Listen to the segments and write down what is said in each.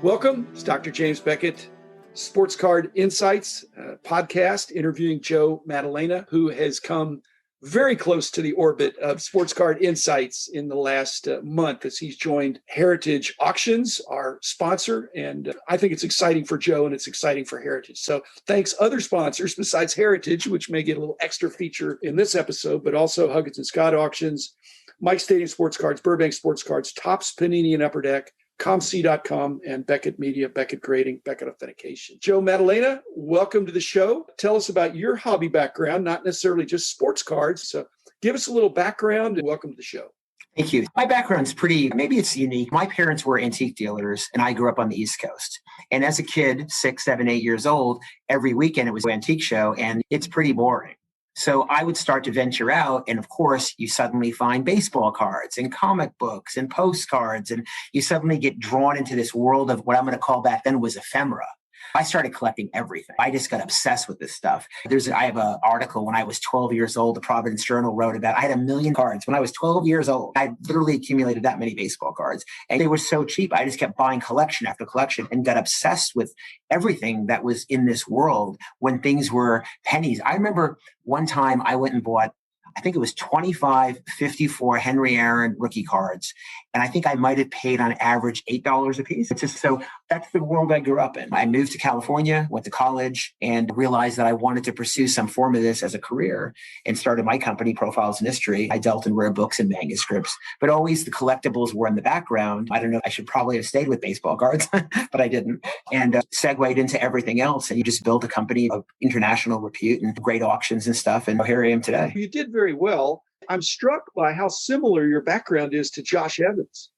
Welcome. It's Dr. James Beckett, Sports Card Insights podcast, interviewing Joe Maddalena, who has come very close to the orbit of Sports Card Insights in the last month as he's joined Heritage Auctions, our sponsor. And I think it's exciting for Joe and it's exciting for Heritage. So thanks other sponsors besides Heritage, which may get a little extra feature in this episode, but also Huggins and Scott Auctions, Mike Stadium Sports Cards, Burbank Sports Cards, Topps Panini and Upper Deck, ComC.com, and Beckett Media, Beckett Grading, Beckett Authentication. Joe Maddalena, welcome to the show. Tell us about your hobby background, not necessarily just sports cards. So give us a little background and welcome to the show. Thank you. My background's maybe it's unique. My parents were antique dealers and I grew up on the East Coast. And as a kid, 6, 7, 8 years old, every weekend it was an antique show and it's pretty boring. So I would start to venture out. And of course, you suddenly find baseball cards and comic books and postcards. And you suddenly get drawn into this world of what I'm going to call back then was ephemera. I started collecting everything. I just got obsessed with this stuff. I have an article when I was 12 years old, the Providence Journal wrote about, I had 1 million cards. When I was 12 years old, I literally accumulated that many baseball cards. And they were so cheap. I just kept buying collection after collection and got obsessed with everything that was in this world when things were pennies. I remember one time I went and bought, I think it was 25 54 Henry Aaron rookie cards. And I think I might have paid on average $8 a piece. It's just so that's the world I grew up in. I moved to California, went to college, and realized that I wanted to pursue some form of this as a career and started my company, Profiles in History. I dealt in rare books and manuscripts, but always the collectibles were in the background. I don't know, I should probably have stayed with baseball cards, but I didn't. And segued into everything else. And you just built a company of international repute and great auctions and stuff. And here I am today. You did very well. I'm struck by how similar your background is to Josh Evans.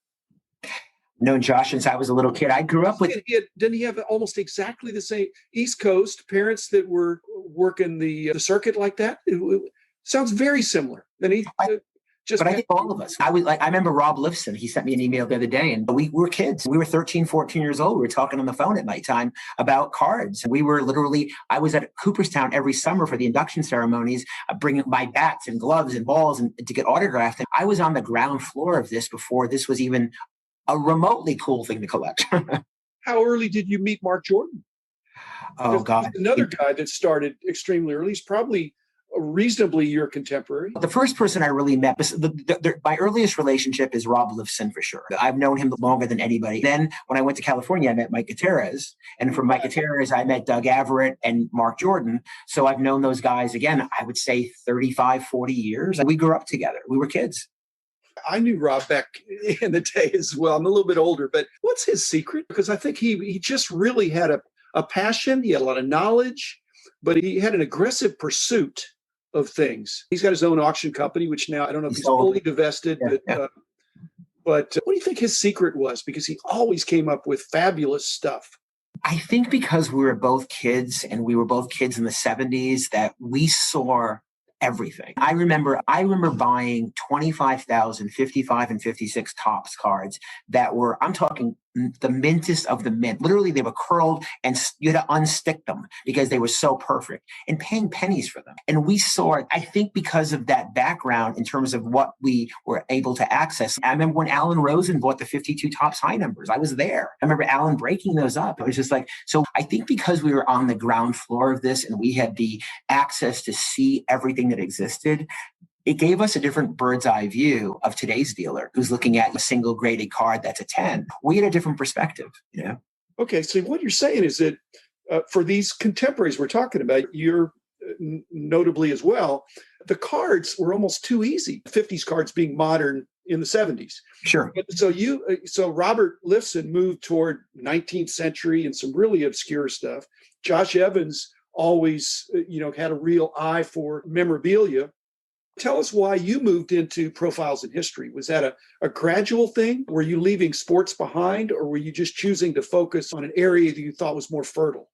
Known Josh since I was a little kid. I grew up with... Didn't he have almost exactly the same East Coast parents that were working the circuit like that? It sounds very similar. But I think all of us. I remember Rob Lifson. He sent me an email the other day, and we were kids. We were 13, 14 years old. We were talking on the phone at nighttime about cards. We were literally, I was at Cooperstown every summer for the induction ceremonies, bringing my bats and gloves and balls and to get autographed. And I was on the ground floor of this before this was even a remotely cool thing to collect. How early did you meet Mark Jordan? Oh, God. Another guy that started extremely early. He's probably reasonably your contemporary. The first person I really met, my earliest relationship is Rob Lifson for sure. I've known him longer than anybody. Then when I went to California, I met Mike Gutierrez. And from Mike Gutierrez, I met Doug Averett and Mark Jordan. So I've known those guys, again, I would say 35, 40 years. We grew up together. We were kids. I knew Rob back in the day as well. I'm a little bit older, but what's his secret? Because I think he just really had a passion. He had a lot of knowledge, but he had an aggressive pursuit of things. He's got his own auction company, which now I don't know if he's fully divested, but what do you think his secret was? Because he always came up with fabulous stuff. I think because we were both kids and we were both kids in the 70s that we saw everything. I remember buying 25,000, 55 and 56 Topps cards that were, I'm talking the mintest of the mint. Literally, they were curled and you had to unstick them because they were so perfect and paying pennies for them. And we saw it, I think, because of that background in terms of what we were able to access. I remember when Alan Rosen bought the 52 Topps high numbers. I was there. I remember Alan breaking those up. It was just like, so I think because we were on the ground floor of this and we had the access to see everything that existed, it gave us a different bird's eye view of today's dealer who's looking at a single graded card that's a 10. We had a different perspective, you know? Okay, so what you're saying is that for these contemporaries we're talking about, you're notably as well, the cards were almost too easy. 50s cards being modern in the 70s. Sure. So Robert Lifson moved toward 19th century and some really obscure stuff. Josh Evans always, had a real eye for memorabilia. Tell us why you moved into Profiles in History. Was that a gradual thing? Were you leaving sports behind, or were you just choosing to focus on an area that you thought was more fertile?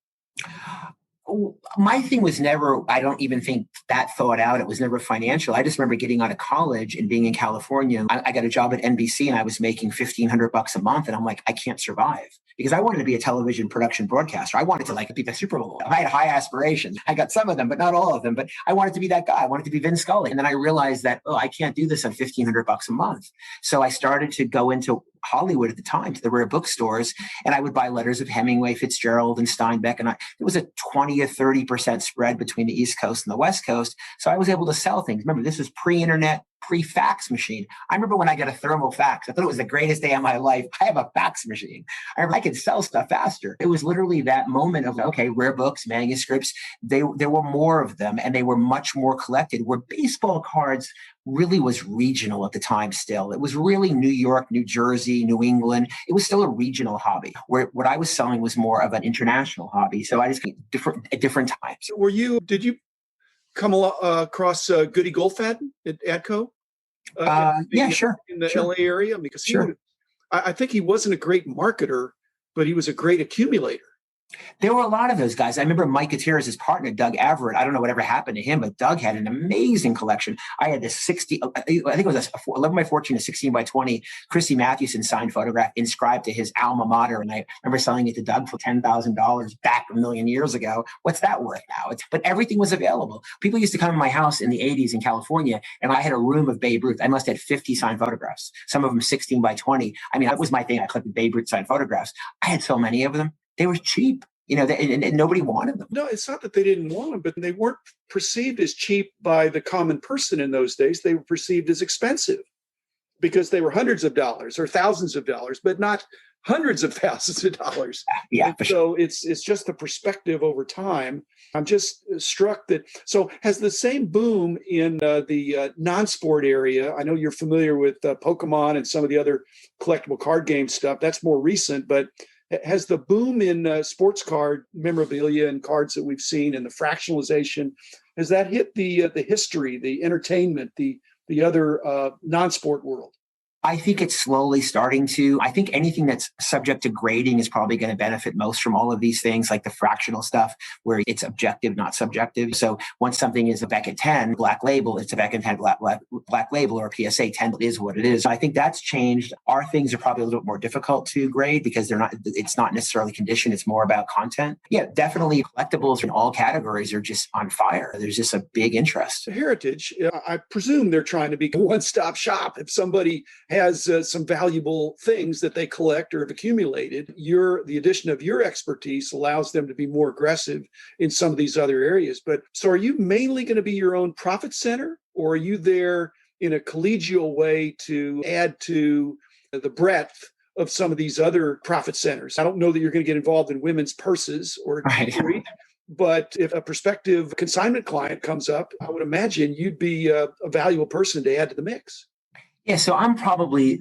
My thing was never, I don't even think that thought out. It was never financial. I just remember getting out of college and being in California. I got a job at NBC and I was making $1,500 a month. And I'm like, I can't survive because I wanted to be a television production broadcaster. I wanted to be the Super Bowl. I had high aspirations. I got some of them, but not all of them. But I wanted to be that guy. I wanted to be Vin Scully. And then I realized that, I can't do this on $1,500 a month. So I started to go into Hollywood at the time, to the rare bookstores, and I would buy letters of Hemingway, Fitzgerald, and Steinbeck. And there was a 20 or 30% spread between the East Coast and the West Coast. So I was able to sell things. Remember, this was pre-internet, pre-fax machine. I remember when I got a thermal fax, I thought it was the greatest day of my life. I have a fax machine. I could sell stuff faster. It was literally that moment of, okay, rare books, manuscripts, there were more of them, and they were much more collected, where baseball cards really was regional at the time still. It was really New York, New Jersey, New England. It was still a regional hobby, where what I was selling was more of an international hobby. So I just at different times. So did you come across Goody Goldfaden at ADCO? Yeah, sure. In the sure. LA area? Because Sure. I think he wasn't a great marketer, but he was a great accumulator. There were a lot of those guys. I remember Mike Gutierrez's partner, Doug Everett. I don't know whatever happened to him, but Doug had an amazing collection. I had this 60, I think it was a 11 by 14 to 16 by 20 Christy Mathewson signed photograph inscribed to his alma mater. And I remember selling it to Doug for $10,000 back a million years ago. What's that worth now? But everything was available. People used to come to my house in the 80s in California, and I had a room of Babe Ruth. I must have had 50 signed photographs, some of them 16 by 20. I mean, that was my thing. I collected Babe Ruth signed photographs. I had so many of them. They were cheap. And nobody wanted them. No, it's not that they didn't want them, but they weren't perceived as cheap by the common person in those days. They were perceived as expensive because they were hundreds of dollars or thousands of dollars, but not hundreds of thousands of dollars. Yeah, for sure. So it's just the perspective over time. I'm just struck that. So has the same boom in the non-sport area? I know you're familiar with Pokemon and some of the other collectible card game stuff. That's more recent, but has the boom in sports card memorabilia and cards that we've seen and the fractionalization, has that hit the history, the entertainment, the other non-sport world? I think it's slowly starting to. I think anything that's subject to grading is probably going to benefit most from all of these things, like the fractional stuff, where it's objective, not subjective. So once something is a Beckett 10 black label, it's a Beckett 10 black label, or a PSA 10 is what it is. I think that's changed. Our things are probably a little bit more difficult to grade because it's not necessarily condition. It's more about content. Yeah, definitely collectibles in all categories are just on fire. There's just a big interest. Heritage, I presume they're trying to be a one-stop shop. If somebody has some valuable things that they collect or have accumulated, the addition of your expertise allows them to be more aggressive in some of these other areas. But so are you mainly going to be your own profit center, or are you there in a collegial way to add to the breadth of some of these other profit centers? I don't know that you're going to get involved in women's purses or jewelry. But if a prospective consignment client comes up, I would imagine you'd be a valuable person to add to the mix. Yeah, so I'm probably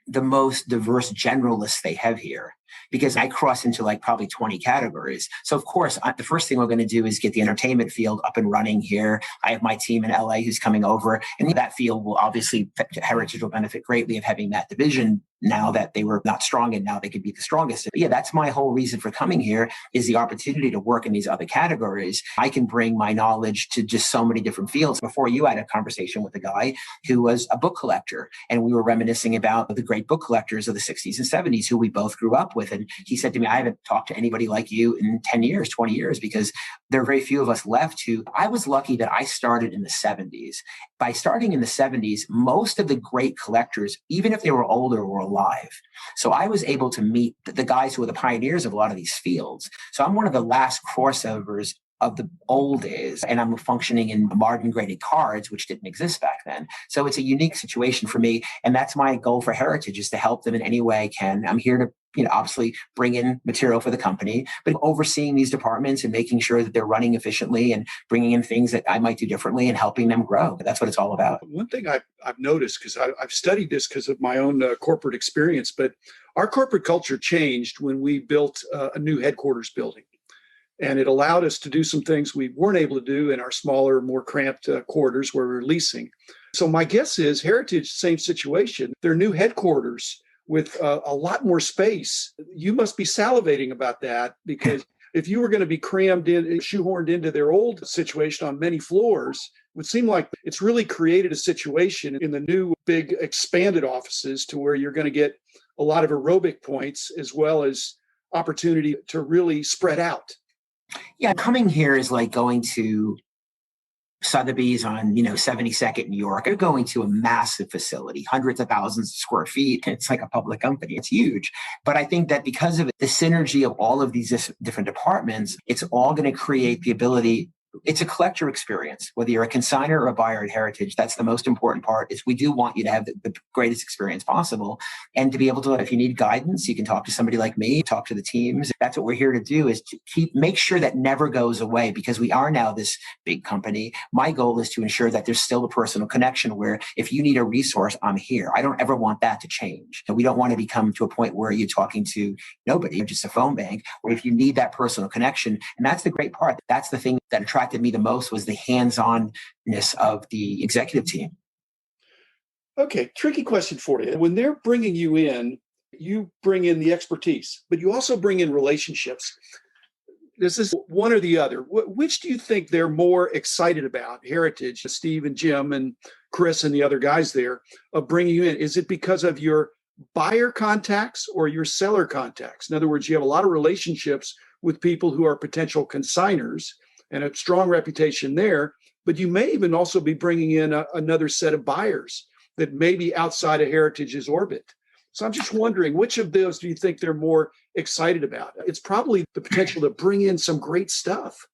the most diverse generalist they have here, because I cross into like probably 20 categories. So of course, the first thing we're going to do is get the entertainment field up and running here. I have my team in LA who's coming over, and that field will obviously, Heritage will benefit greatly of having that division now that they were not strong and now they could be the strongest. But yeah, that's my whole reason for coming here, is the opportunity to work in these other categories. I can bring my knowledge to just so many different fields. Before you had a conversation with a guy who was a book collector, and we were reminiscing about the great book collectors of the 60s and 70s who we both grew up with. And he said to me, I haven't talked to anybody like you in 10 years, 20 years, because there are very few of us left who. I was lucky that I started in the 70s. By starting in the 70s, most of the great collectors, even if they were older, were alive. So I was able to meet the guys who were the pioneers of a lot of these fields. So I'm one of the last crossovers of the old days, and I'm functioning in margin graded cards, which didn't exist back then. So it's a unique situation for me, and that's my goal for Heritage, is to help them in any way I can. I'm here to obviously bring in material for the company, but overseeing these departments and making sure that they're running efficiently and bringing in things that I might do differently and helping them grow. That's what it's all about. One thing I've noticed, because I've studied this because of my own corporate experience, but our corporate culture changed when we built a new headquarters building. And it allowed us to do some things we weren't able to do in our smaller, more cramped quarters where we were leasing. So my guess is Heritage, same situation. Their new headquarters with a lot more space. You must be salivating about that, because if you were going to be crammed in, shoehorned into their old situation on many floors, it would seem like it's really created a situation in the new big expanded offices to where you're going to get a lot of aerobic points as well as opportunity to really spread out. Yeah, coming here is like going to Sotheby's on, 72nd New York. They're going to a massive facility, hundreds of thousands of square feet. It's like a public company. It's huge. But I think that because of the synergy of all of these different departments, it's all going to create the ability. It's a collector experience, whether you're a consignor or a buyer at Heritage. That's the most important part, is we do want you to have the greatest experience possible. And to be able to, if you need guidance, you can talk to somebody like me, talk to the teams. That's what we're here to do, is to make sure that never goes away, because we are now this big company. My goal is to ensure that there's still a personal connection where if you need a resource, I'm here. I don't ever want that to change. And we don't want to become to a point where you're talking to nobody, just a phone bank, where if you need that personal connection. And that's the great part. That's the thing that attracted me the most, was the hands-onness of the executive team. Okay, tricky question for you. When they're bringing you bring in the expertise, but you also bring in relationships. This is one or the other. Which do you think they're more excited about? Heritage, Steve and Jim and Chris and the other guys there, of bringing you in. Is it because of your buyer contacts or your seller contacts? In other words, you have a lot of relationships with people who are potential consigners and a strong reputation there, but you may even also be bringing in another set of buyers that may be outside of Heritage's orbit. So I'm just wondering, which of those do you think they're more excited about? It's probably the potential to bring in some great stuff.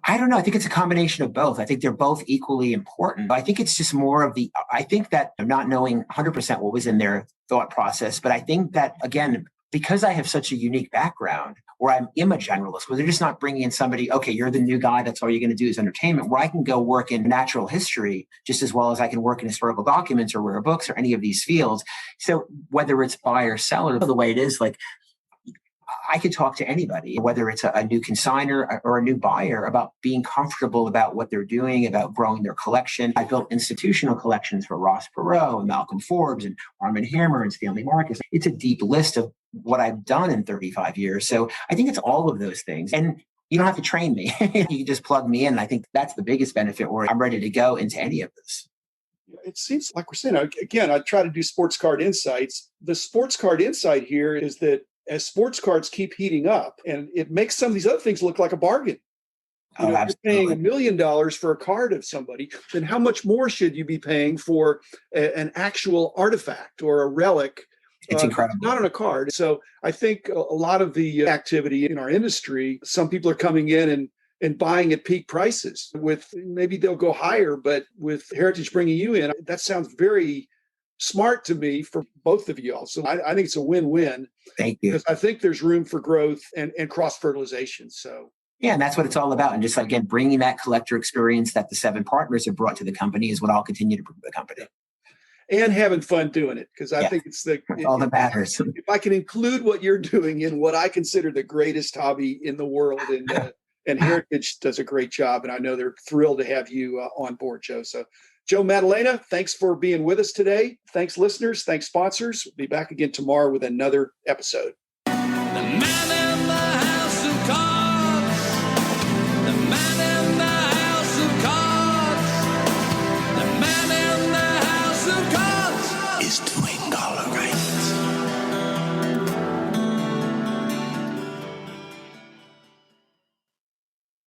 I don't know. I think it's a combination of both. I think they're both equally important. I think it's just more of I think that not knowing 100% what was in their thought process, but I think that, again, because I have such a unique background, where I am a generalist, where they're just not bringing in somebody, okay, you're the new guy, that's all you're going to do is entertainment, where I can go work in natural history just as well as I can work in historical documents or rare books or any of these fields. So whether it's buyer, seller, the way it is, like, I could talk to anybody, whether it's a new consigner or a new buyer, about being comfortable about what they're doing, about growing their collection. I built institutional collections for Ross Perot and Malcolm Forbes and Armand Hammer and Stanley Marcus. It's a deep list of what I've done in 35 years. So I think it's all of those things. And you don't have to train me. You can just plug me in. I think that's the biggest benefit, where I'm ready to go into any of this. It seems like we're saying, again, I try to do sports card insights. The sports card insight here is that as sports cards keep heating up, and it makes some of these other things look like a bargain. You're paying $1 million for a card of somebody, then how much more should you be paying for an actual artifact or a relic? It's incredible. Not on a card. So I think a lot of the activity in our industry, some people are coming in and buying at peak prices. With maybe they'll go higher, but with Heritage bringing you in, that sounds very smart to me for both of you all. So I think it's a win-win. Thank you. Because I think there's room for growth and cross-fertilization. So yeah, and that's what it's all about. And just, again, bringing that collector experience that the 7 partners have brought to the company is what I'll continue to bring to the company. And having fun doing it, because I think it's all that matters. If I can include what you're doing in what I consider the greatest hobby in the world, and Heritage does a great job, and I know they're thrilled to have you on board, Joe. So Joe Maddalena, thanks for being with us today. Thanks, listeners. Thanks, sponsors. We'll be back again tomorrow with another episode. The man in the house of cards.